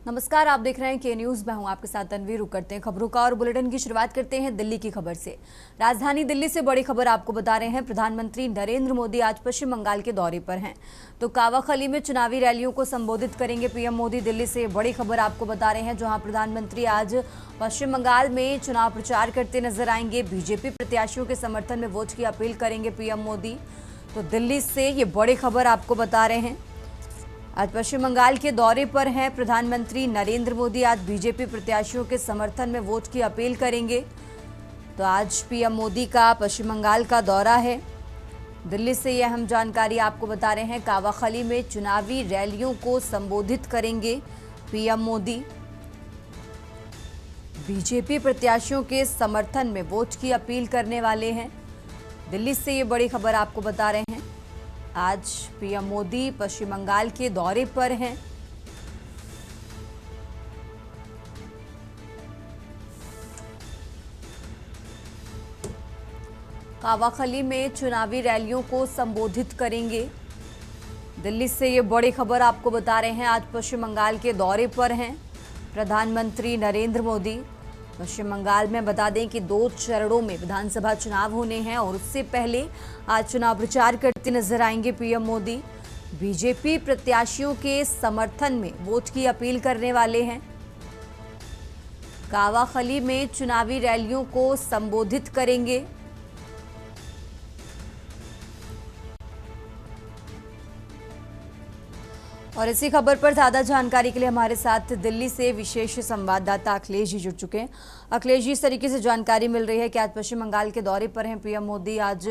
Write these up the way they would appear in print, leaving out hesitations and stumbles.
नमस्कार, आप देख रहे हैं के न्यूज। मैं हूं आपके साथ तनवीर। रुक करते हैं खबरों का और बुलेटिन की शुरुआत करते हैं दिल्ली की खबर से। राजधानी दिल्ली से बड़ी खबर आपको बता रहे हैं। प्रधानमंत्री नरेंद्र मोदी आज पश्चिम बंगाल के दौरे पर हैं, तो कावाखली में चुनावी रैलियों को संबोधित करेंगे पीएम मोदी। दिल्ली से बड़ी खबर आपको बता रहे हैं, जहां प्रधानमंत्री आज पश्चिम बंगाल में चुनाव प्रचार करते नजर आएंगे। बीजेपी प्रत्याशियों के समर्थन में वोट की अपील करेंगे पीएम मोदी। तो दिल्ली से ये बड़ी खबर आपको बता रहे हैं। आज पश्चिम बंगाल के दौरे पर हैं प्रधानमंत्री नरेंद्र मोदी। आज बीजेपी प्रत्याशियों के समर्थन में वोट की अपील करेंगे। तो आज पीएम मोदी का पश्चिम बंगाल का दौरा है। दिल्ली से यह अहम जानकारी आपको बता रहे हैं। कावाखली में चुनावी रैलियों को संबोधित करेंगे पीएम मोदी। बीजेपी प्रत्याशियों के समर्थन में वोट की अपील करने वाले हैं। दिल्ली से ये बड़ी खबर आपको बता रहे हैं। आज पीएम मोदी पश्चिम बंगाल के दौरे पर हैं। कावाखली में चुनावी रैलियों को संबोधित करेंगे। दिल्ली से ये बड़ी खबर आपको बता रहे हैं। आज पश्चिम बंगाल के दौरे पर हैं प्रधानमंत्री नरेंद्र मोदी। पश्चिम बंगाल में बता दें कि 2 चरणों में विधानसभा चुनाव होने हैं और उससे पहले आज चुनाव प्रचार करते नजर आएंगे पीएम मोदी। बीजेपी प्रत्याशियों के समर्थन में वोट की अपील करने वाले हैं। कावाखली में चुनावी रैलियों को संबोधित करेंगे। और इसी खबर पर ज्यादा जानकारी के लिए हमारे साथ दिल्ली से विशेष संवाददाता अखिलेश जी जुड़ चुके हैं। अखिलेश जी, इस तरीके से जानकारी मिल रही है कि आज पश्चिम बंगाल के दौरे पर हैं पीएम मोदी। आज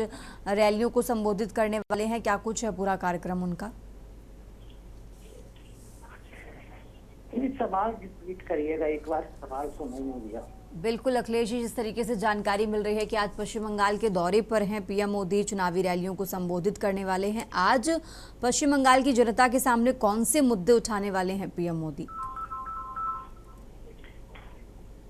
रैलियों को संबोधित करने वाले हैं। क्या कुछ है पूरा कार्यक्रम उनका? सवाल रिपीट करिएगा, एक बार सवाल सुनाई नहीं दिया। बिल्कुल अखिलेश जी, जिस तरीके से जानकारी मिल रही है कि आज पश्चिम बंगाल के दौरे पर हैं पीएम मोदी, चुनावी रैलियों को संबोधित करने वाले हैं। आज पश्चिम बंगाल की जनता के सामने कौन से मुद्दे उठाने वाले हैं पीएम मोदी?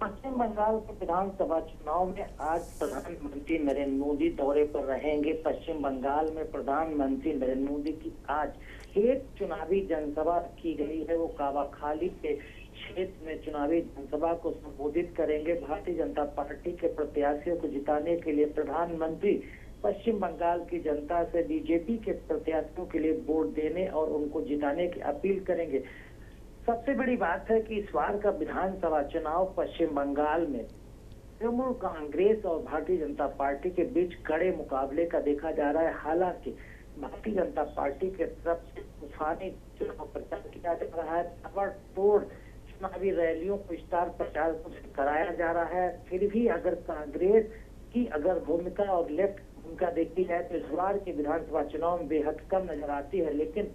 पश्चिम बंगाल के विधानसभा चुनाव में आज प्रधानमंत्री नरेंद्र मोदी दौरे पर रहेंगे। पश्चिम बंगाल में प्रधानमंत्री नरेंद्र मोदी की आज एक चुनावी जनसभा की गई है। वो कावाखाली के क्षेत्र में चुनावी जनसभा को संबोधित करेंगे। भारतीय जनता पार्टी के प्रत्याशियों को जिताने के लिए प्रधानमंत्री पश्चिम बंगाल की जनता से बीजेपी के प्रत्याशियों के लिए वोट देने और उनको जिताने की अपील करेंगे। सबसे बड़ी बात है कि इस बार का विधानसभा चुनाव पश्चिम बंगाल में तृणमूल कांग्रेस और भारतीय जनता पार्टी के बीच कड़े मुकाबले का देखा जा रहा है। हालांकि भारतीय जनता पार्टी के तरफ से तूफानी चुनाव प्रचार किया जा रहा है। ताबड़तोड़ चुनावी रैलियों को स्टार प्रचारकों से कराया जा रहा है। फिर भी अगर कांग्रेस की भूमिका और लेफ्ट भूमिका देखी जाए तो इस बार के विधानसभा चुनाव में बेहद कम नजर आती है। लेकिन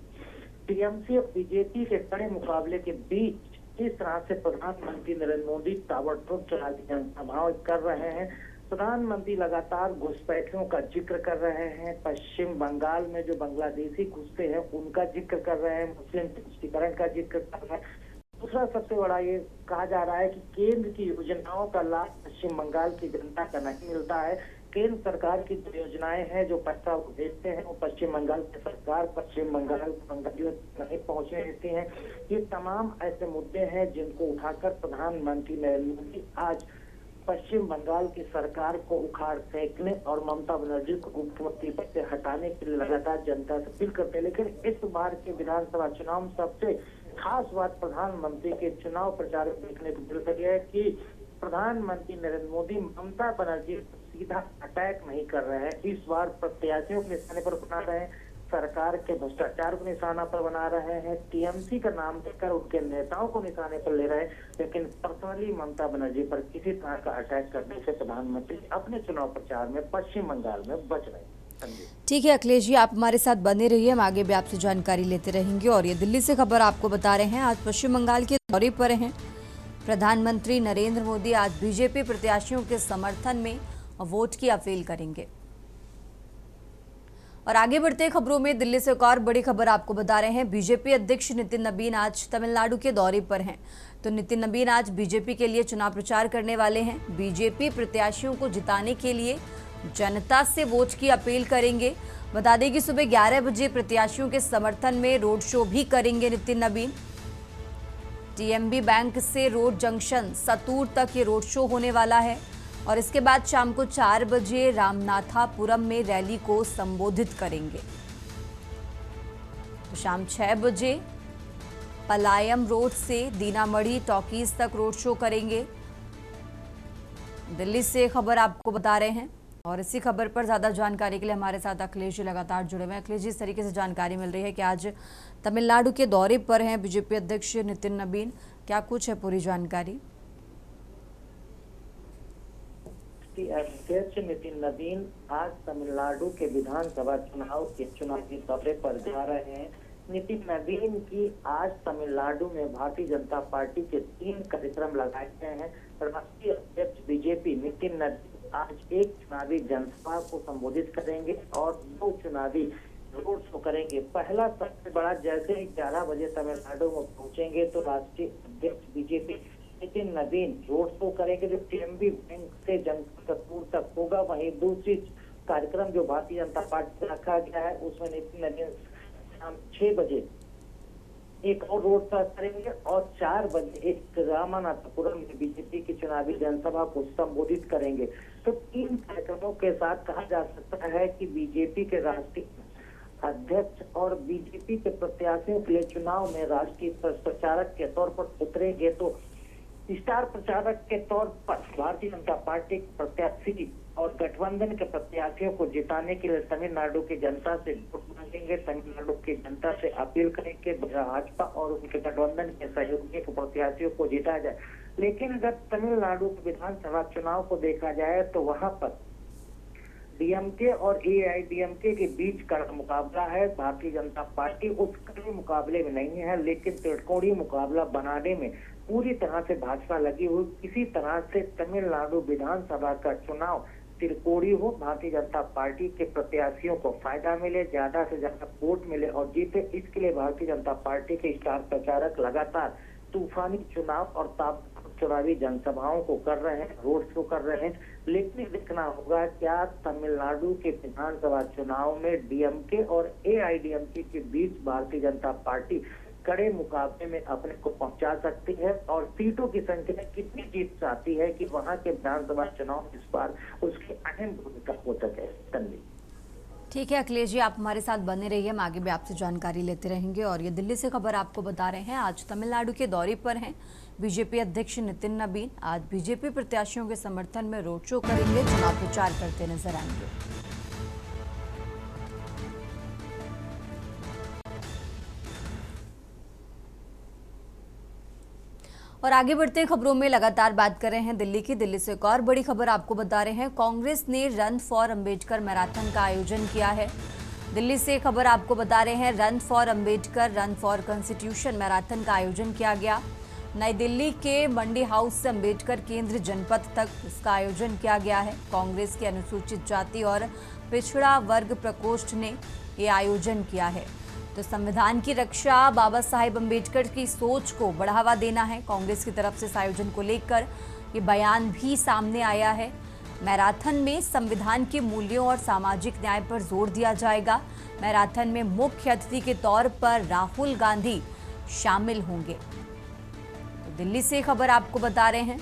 टीएमसी और बीजेपी के कड़े मुकाबले के बीच इस तरह से प्रधानमंत्री नरेंद्र मोदी ताबड़तोड़ चुनावी जनसभाएं कर रहे हैं। प्रधानमंत्री लगातार घुसपैठियों का जिक्र कर रहे हैं। पश्चिम बंगाल में जो बांग्लादेशी घुसते हैं उनका जिक्र कर रहे हैं। मुस्लिम तुष्टीकरण का जिक्र कर रहे हैं। दूसरा सबसे बड़ा ये कहा जा रहा है कि केंद्र की योजनाओं का लाभ पश्चिम बंगाल की जनता का नहीं मिलता है। केंद्र सरकार की जो योजनाएं हैं, जो पैसा वो भेजते हैं, वो पश्चिम बंगाल की सरकार पश्चिम बंगाल बंगालियों तक नहीं पहुंचने देती है। ये तमाम ऐसे मुद्दे हैं जिनको उठाकर प्रधानमंत्री नरेंद्र मोदी आज पश्चिम बंगाल की सरकार को उखाड़ फेंकने और ममता बनर्जी को मुख्यमंत्री पद से हटाने के लिए लगातार जनता से अपील करते हैं। लेकिन इस बार के विधानसभा चुनाव में सबसे खास बात प्रधानमंत्री के चुनाव प्रचार में देखने को मिल रही है कि प्रधानमंत्री नरेंद्र मोदी ममता बनर्जी सीधा अटैक नहीं कर रहे हैं। इस बार प्रत्याशियों के निशाने पर बना रहे हैं, सरकार के भ्रष्टाचार को निशाना पर बना रहे हैं, टीएमसी का नाम देकर उनके नेताओं को निशाने पर ले रहे हैं। लेकिन पर्सनली ममता बनर्जी पर किसी तरह का अटैक करने से प्रधानमंत्री अपने चुनाव प्रचार में पश्चिम बंगाल में बच रहे हैं। ठीक है अखिलेश जी, आप हमारे साथ बने रहिए, हम आगे भी आपसे जानकारी लेते रहेंगे। और ये दिल्ली से खबर आपको बता रहे हैं। आज पश्चिम बंगाल के दौरे पर हैं प्रधानमंत्री नरेंद्र मोदी। आज बीजेपी प्रत्याशियों के समर्थन में वोट की अपील करेंगे। और आगे बढ़ते खबरों में दिल्ली से एक और बड़ी खबर आपको बता रहे हैं। बीजेपी अध्यक्ष नितिन नबीन आज तमिलनाडु के दौरे पर हैं। तो नितिन नबीन आज बीजेपी के लिए चुनाव प्रचार करने वाले हैं। बीजेपी प्रत्याशियों को जिताने के लिए जनता से वोट की अपील करेंगे। बता दें कि सुबह 11 बजे प्रत्याशियों के समर्थन में रोड शो भी करेंगे नितिन नबीन। टीएमबी बैंक से रोड जंक्शन सतूर तक ये रोड शो होने वाला है और इसके बाद शाम को 4 बजे रामनाथापुरम में रैली को संबोधित करेंगे। तो शाम 6 बजे पलायम रोड से दीनामढ़ी टॉकीज तक रोड शो करेंगे। दिल्ली से खबर आपको बता रहे हैं और इसी खबर पर ज्यादा जानकारी के लिए हमारे साथ अखिलेश जी लगातार जुड़े हुए हैं। अखिलेश जी, इस तरीके से जानकारी मिल रही है कि आज तमिलनाडु के दौरे पर हैं बीजेपी अध्यक्ष नितिन नबीन, क्या कुछ है पूरी जानकारी? अध्यक्ष नितिन नबीन आज तमिलनाडु के विधानसभा चुनाव के चुनावी दौरे पर जा रहे हैं। नितिन नबीन की आज तमिलनाडु में भारतीय जनता पार्टी के 3 कार्यक्रम लगाए गए हैं। राष्ट्रीय अध्यक्ष बीजेपी नितिन नबीन आज एक चुनावी जनसभा को संबोधित करेंगे और 2 चुनावी रोड शो करेंगे। पहला सबसे बड़ा, जैसे ही 11 बजे तमिलनाडु में पहुंचेंगे तो राष्ट्रीय अध्यक्ष BJP Nitin Nabin road show करेंगे जो टीएमबी बैंक से जनकपुर तक होगा। वहीं दूसरी कार्यक्रम जो भारतीय जनता पार्टी का रखा गया है उसमें नितिन नबीन शाम 6 बजे एक और रोड शो करेंगे और 4 बजे एक रामनाथपुरम में बीजेपी की चुनावी जनसभा को संबोधित करेंगे। तो 3 कार्यक्रमों के साथ कहा जा सकता है कि बीजेपी के राष्ट्रीय अध्यक्ष और बीजेपी के प्रत्याशियों के लिए चुनाव में राष्ट्रीय प्रचारक के तौर पर उतरेंगे। तो स्टार प्रचारक के तौर पर भारतीय जनता पार्टी के प्रत्याशी और गठबंधन के प्रत्याशियों को जिताने के लिए तमिलनाडु की जनता से वोट मांगेंगे। तमिलनाडु की जनता से अपील करेंगे भाजपा और उनके गठबंधन के सहयोगी को प्रत्याशियों को जिताया जाए। लेकिन अगर तमिलनाडु के विधानसभा चुनाव को देखा जाए तो वहां पर डीएमके और एआईडीएमके के बीच का मुकाबला है। भारतीय जनता पार्टी उस कड़े मुकाबले में नहीं है, लेकिन त्रिकोणीय मुकाबला बनाने में पूरी तरह से भाजपा लगी हुई। किसी तरह से तमिलनाडु विधानसभा का चुनाव त्रिकोणीय हो, भारतीय जनता पार्टी के प्रत्याशियों को फायदा मिले, ज्यादा से ज्यादा वोट मिले और जीते, इसके लिए भारतीय जनता पार्टी के स्टार प्रचारक लगातार तूफानी चुनाव और चुनावी जनसभाओं को कर रहे हैं, रोड शो कर रहे हैं। लेकिन देखना होगा क्या तमिलनाडु के विधानसभा चुनाव में डीएमके और एआईडीएमके के बीच भारतीय जनता पार्टी कड़े मुकाबले में अपने को पहुंचा सकती है और सीटों की संख्या कितनी जीत चाहती है कि वहां के विधानसभा चुनाव इस बार उसकी अहम भूमिका हो सके। तन्वी, ठीक है अखिलेश जी, आप हमारे साथ बने रहिए, हम आगे भी आपसे जानकारी लेते रहेंगे। और ये दिल्ली से खबर आपको बता रहे हैं, आज तमिलनाडु के दौरे पर हैं बीजेपी अध्यक्ष नितिन नबीन। आज बीजेपी प्रत्याशियों के समर्थन में रोड शो करेंगे, चुनाव प्रचार करते नजर आएंगे। और आगे बढ़ते हैं खबरों में, लगातार बात कर रहे हैं दिल्ली की। दिल्ली से एक और बड़ी खबर आपको बता रहे हैं, कांग्रेस ने रन फॉर अंबेडकर मैराथन का आयोजन किया है। दिल्ली से खबर आपको बता रहे हैं, run for Ambedkar, run for constitution marathon का आयोजन किया गया। नई दिल्ली के मंडी हाउस से अंबेडकर केंद्र जनपद तक इसका आयोजन किया गया है। कांग्रेस के अनुसूचित जाति और पिछड़ा वर्ग प्रकोष्ठ ने ये आयोजन किया है। तो संविधान की रक्षा, बाबा साहेब अंबेडकर की सोच को बढ़ावा देना है। कांग्रेस की तरफ से इस आयोजन को लेकर ये बयान भी सामने आया है। मैराथन में संविधान के मूल्यों और सामाजिक न्याय पर जोर दिया जाएगा। मैराथन में मुख्य अतिथि के तौर पर राहुल गांधी शामिल होंगे। तो दिल्ली से खबर आपको बता रहे हैं,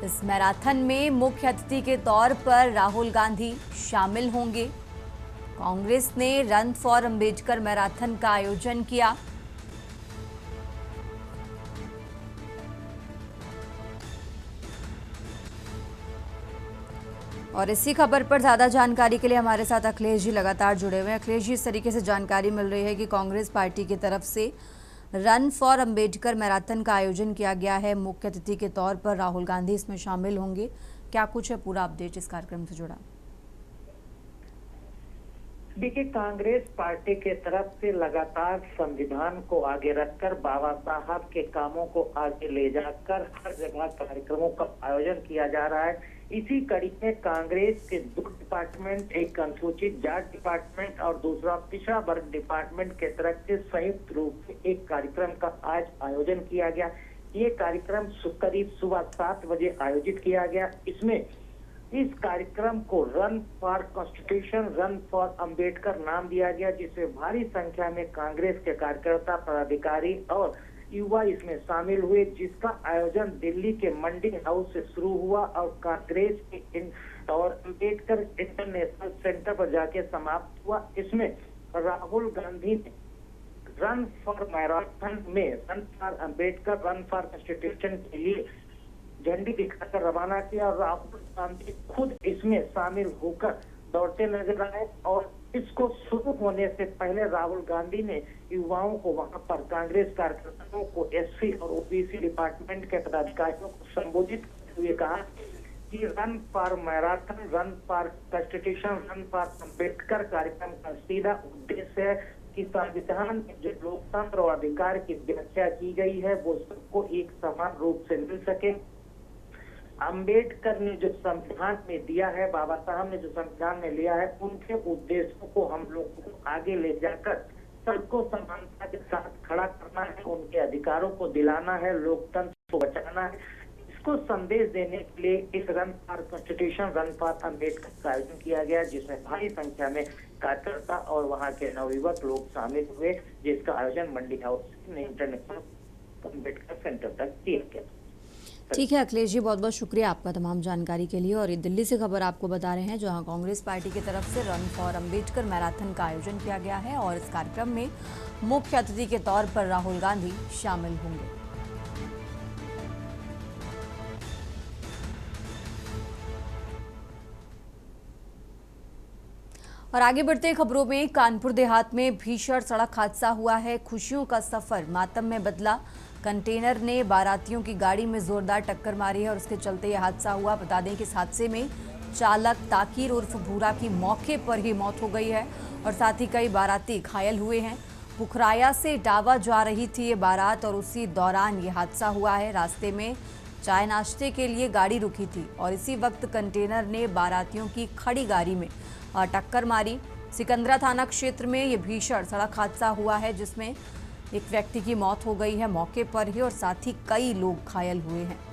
इस मैराथन में मुख्य अतिथि के तौर पर राहुल गांधी शामिल होंगे। कांग्रेस ने रन फॉर अंबेडकर मैराथन का आयोजन किया। और इसी खबर पर ज्यादा जानकारी के लिए हमारे साथ अखिलेश जी लगातार जुड़े हुए हैं। अखिलेश जी, इस तरीके से जानकारी मिल रही है कि कांग्रेस पार्टी की तरफ से रन फॉर अंबेडकर मैराथन का आयोजन किया गया है। मुख्य अतिथि के तौर पर राहुल गांधी इसमें शामिल होंगे। क्या कुछ है पूरा अपडेट इस कार्यक्रम से जुड़ा? देखिए, कांग्रेस पार्टी के तरफ से लगातार संविधान को आगे रखकर बाबा साहब के कामों को आगे ले जाकर हर जगह कार्यक्रमों का आयोजन किया जा रहा है। इसी कड़ी में कांग्रेस के 2 डिपार्टमेंट, एक अनुसूचित जाट डिपार्टमेंट और दूसरा पिछड़ा वर्ग डिपार्टमेंट के तरफ से संयुक्त रूप से एक कार्यक्रम का आज आयोजन किया गया। ये कार्यक्रम करीब सुबह 7 बजे आयोजित किया गया। इसमें इस कार्यक्रम को run for constitution, run for Ambedkar नाम दिया गया, जिसमें भारी संख्या में कांग्रेस के कार्यकर्ता, पदाधिकारी और युवा इसमें शामिल हुए, जिसका आयोजन दिल्ली के मंडी हाउस से शुरू हुआ और कांग्रेस के और अम्बेडकर इंटरनेशनल सेंटर पर जाके समाप्त हुआ। इसमें राहुल गांधी ने रन फॉर मैराथन में run for Ambedkar, run for constitution के लिए झंडी दिखाकर रवाना किया और राहुल गांधी खुद इसमें शामिल होकर दौड़ते नजर आए। और इसको शुरू होने से पहले राहुल गांधी ने युवाओं को, वहां पर कांग्रेस कार्यकर्ताओं को, एससी और ओबीसी डिपार्टमेंट के पदाधिकारियों को संबोधित करते हुए कहा कि run for marathon, run for constitution, run for Ambedkar कार्यक्रम का सीधा उद्देश्य है कि संविधान में जो लोकतंत्र और अधिकार की व्याख्या की गई है वो सबको एक समान रूप से मिल सके। अम्बेडकर ने जो संविधान में दिया है, बाबा साहब ने जो संविधान में लिया है, उनके उद्देश्यों को हम लोगों को आगे ले जाकर सबको समानता के साथ खड़ा करना है, उनके अधिकारों को दिलाना है, लोकतंत्र को बचाना है। इसको संदेश देने के लिए इस run for constitution, run for Ambedkar का आयोजन किया गया, जिसमें भारी संख्या में कार्यकर्ता और वहाँ के नवयुवक लोग शामिल हुए, जिसका आयोजन मंडी हाउस इंटरनेशनल अम्बेडकर सेंटर तक किया गया। ठीक है अखिलेश जी, बहुत बहुत शुक्रिया आपका तमाम जानकारी के लिए। और ये दिल्ली से खबर आपको बता रहे हैं, जहां कांग्रेस पार्टी की तरफ से रन फॉर अम्बेडकर मैराथन का आयोजन किया गया है और इस कार्यक्रम में मुख्य अतिथि के तौर पर राहुल गांधी शामिल होंगे। और आगे बढ़ते खबरों में, कानपुर देहात में भीषण सड़क हादसा हुआ है। खुशियों का सफर मातम में बदला। कंटेनर ने बारातियों की गाड़ी में जोरदार टक्कर मारी है और उसके चलते यह हादसा हुआ। बता दें कि इस हादसे में चालक ताकीर उर्फ भूरा की मौके पर ही मौत हो गई है और साथ ही कई बाराती घायल हुए हैं। पुखराया से इटावा जा रही थी ये बारात और उसी दौरान ये हादसा हुआ है। रास्ते में चाय नाश्ते के लिए गाड़ी रुकी थी और इसी वक्त कंटेनर ने बारातियों की खड़ी गाड़ी में टक्कर मारी। सिकंदरा थाना क्षेत्र में ये भीषण सड़क हादसा हुआ है, जिसमें एक व्यक्ति की मौत हो गई है मौके पर ही और साथ ही कई लोग घायल हुए हैं।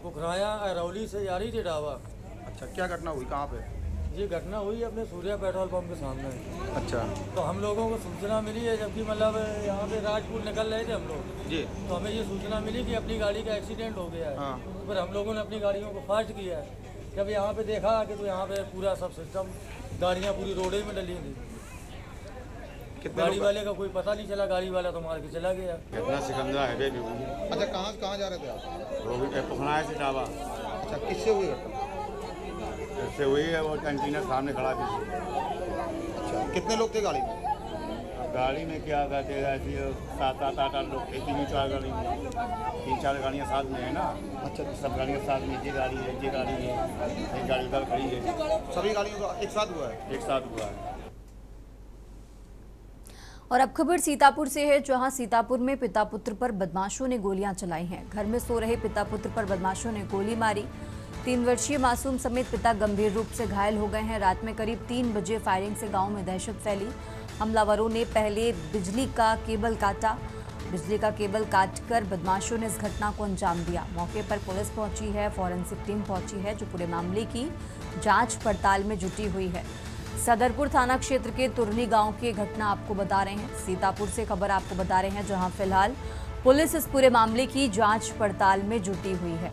पुखराया अरौली से जा रही थी इटावा। अच्छा, क्या घटना हुई, कहाँ पे? ये घटना हुई अपने सूर्या पेट्रोल पंप के सामने। अच्छा, तो हम लोगों को सूचना मिली है, जबकि मतलब यहाँ पे राजपुर निकल रहे थे हम लोग जी। तो हमें ये सूचना मिली कि अपनी गाड़ी का एक्सीडेंट हो गया है। हाँ। तो फिर हम लोगों ने अपनी गाड़ियों को फास्ट किया है। जब यहाँ पे देखा कि तो यहाँ पे पूरा सब सिस्टम, गाड़ियाँ पूरी रोडे में डली थी। कितने गाड़ी लोग? वाले का कोई पता नहीं चला, गाड़ी वाला तो मार के चला गया। घटना सिकंदरा हाईवे भी हुई। अच्छा, कहाँ जा रहे थे आप? वो भी पुखनाया से इटावा। अच्छा, किससे हुई घटना? इससे हुई है, वो कंटेनर सामने खड़ा थी। अच्छा, कितने लोग थे गाड़ी में? गाड़ी में क्या कहते हैं, ऐसी 7-8 लोग थे, 3-4 गाड़ी में, 3-4 गाड़ियाँ साथ में है ना। अच्छा, सब गाड़ियाँ साथ में, ये गाड़ी है, ये गाड़ी है, एक गाड़ी उधर खड़ी है, सभी गाड़ियों का एक साथ हुआ है? एक साथ हुआ है। और अब खबर सीतापुर से है, जहां सीतापुर में पिता पुत्र पर बदमाशों ने गोलियां चलाई हैं। घर में सो रहे पिता पुत्र पर बदमाशों ने गोली मारी। 3 वर्षीय मासूम समेत पिता गंभीर रूप से घायल हो गए हैं। रात में करीब 3 बजे फायरिंग से गांव में दहशत फैली। हमलावरों ने पहले बिजली का केबल काटा। बिजली का केबल काटकर बदमाशों ने इस घटना को अंजाम दिया। मौके पर पुलिस पहुंची है, फॉरेंसिक टीम पहुंची है, जो पूरे मामले की जांच पड़ताल में जुटी हुई है। सदरपुर थाना क्षेत्र के तुरनी गांव की घटना आपको बता रहे हैं। सीतापुर से खबर आपको बता रहे हैं, जहां फिलहाल पुलिस इस पूरे मामले की जांच पड़ताल में जुटी हुई है।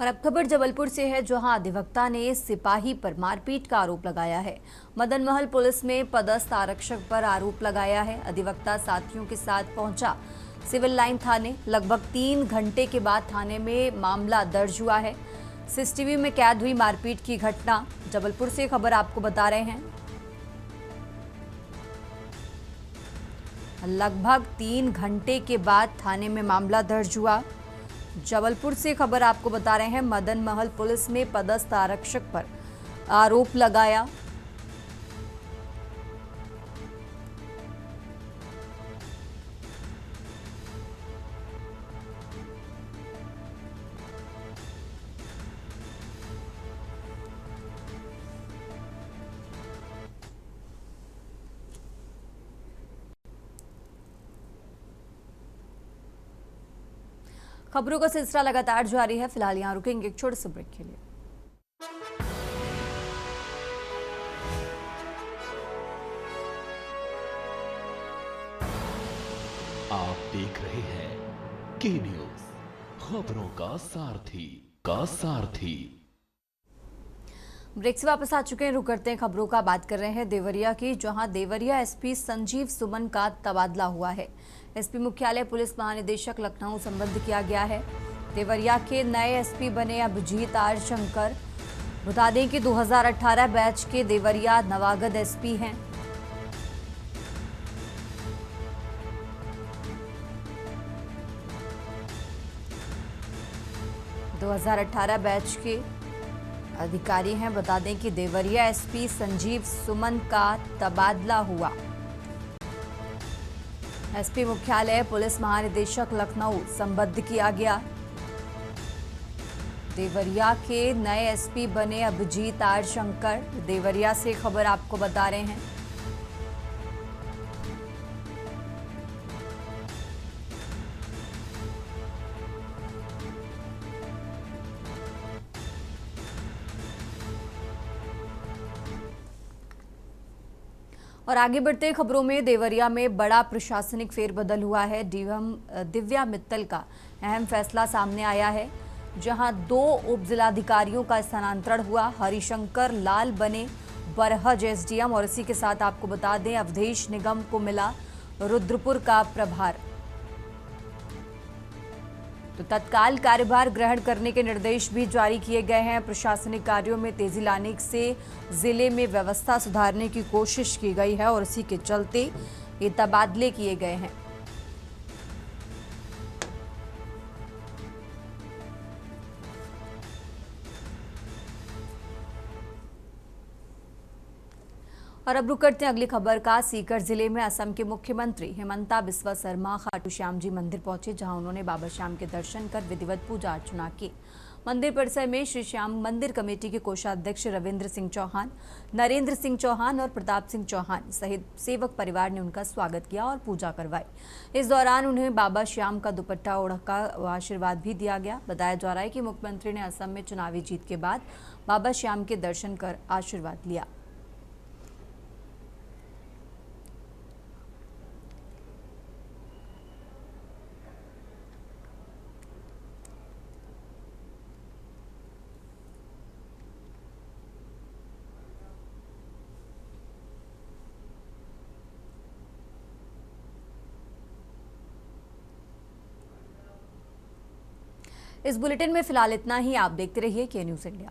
और अब खबर जबलपुर से है, जहां अधिवक्ता ने सिपाही पर मारपीट का आरोप लगाया है। मदन महल पुलिस में पदस्थ आरक्षक पर आरोप लगाया है। अधिवक्ता साथियों के साथ पहुंचा सिविल लाइन थाने। लगभग 3 घंटे के बाद थाने में मामला दर्ज हुआ है। सीसीटीवी में कैद हुई मारपीट की घटना। जबलपुर से खबर आपको बता रहे हैं। लगभग 3 घंटे के बाद थाने में मामला दर्ज हुआ। जबलपुर से खबर आपको बता रहे हैं। मदन महल पुलिस में पदस्थ आरक्षक पर आरोप लगाया। खबरों का सिलसिला लगातार जारी है। फिलहाल यहां रुकेंगे एक छोटे से ब्रेक के लिए। आप देख रहे हैं के न्यूज, खबरों का सारथी। ब्रेक से वापस आ चुके हैं। रुक करते हैं खबरों का। बात कर रहे हैं देवरिया की, जहां देवरिया एसपी संजीव सुमन का तबादला हुआ है। एसपी मुख्यालय पुलिस महानिदेशक लखनऊ संबद्ध किया गया है। देवरिया के नए एसपी बने अभिजीत आर शंकर। बता दें कि 2018 बैच के देवरिया नवागत एसपी हैं। – 2018 बैच के अधिकारी हैं। बता दें कि देवरिया एसपी संजीव सुमन का तबादला हुआ। एसपी मुख्यालय पुलिस महानिदेशक लखनऊ संबद्ध किया गया। देवरिया के नए एसपी बने अभिजीत आर शंकर। देवरिया से खबर आपको बता रहे हैं। और आगे बढ़ते खबरों में, देवरिया में बड़ा प्रशासनिक फेरबदल हुआ है। डीएम दिव्या मित्तल का अहम फैसला सामने आया है, जहां 2 उप जिलाधिकारियों का स्थानांतरण हुआ। हरिशंकर लाल बने बरहज एसडीएम और इसी के साथ आपको बता दें अवधेश निगम को मिला रुद्रपुर का प्रभार। तो तत्काल कार्यभार ग्रहण करने के निर्देश भी जारी किए गए हैं। प्रशासनिक कार्यों में तेजी लाने से जिले में व्यवस्था सुधारने की कोशिश की गई है और इसी के चलते ये तबादले किए गए हैं। और अब रुक करते हैं अगली खबर का। सीकर जिले में असम के मुख्यमंत्री हिमंता बिस्वा शर्मा खाटू श्याम जी मंदिर पहुंचे, जहां उन्होंने बाबा श्याम के दर्शन कर विधिवत पूजा अर्चना की। मंदिर परिसर में श्री श्याम मंदिर कमेटी के कोषाध्यक्ष रविंद्र सिंह चौहान, नरेंद्र सिंह चौहान और प्रताप सिंह चौहान सहित सेवक परिवार ने उनका स्वागत किया और पूजा करवाई। इस दौरान उन्हें बाबा श्याम का दुपट्टा ओढ़कर आशीर्वाद भी दिया गया। बताया जा रहा है कि मुख्यमंत्री ने असम में चुनावी जीत के बाद बाबा श्याम के दर्शन कर आशीर्वाद लिया। इस बुलेटिन में फिलहाल इतना ही। आप देखते रहिए के न्यूज़ इंडिया।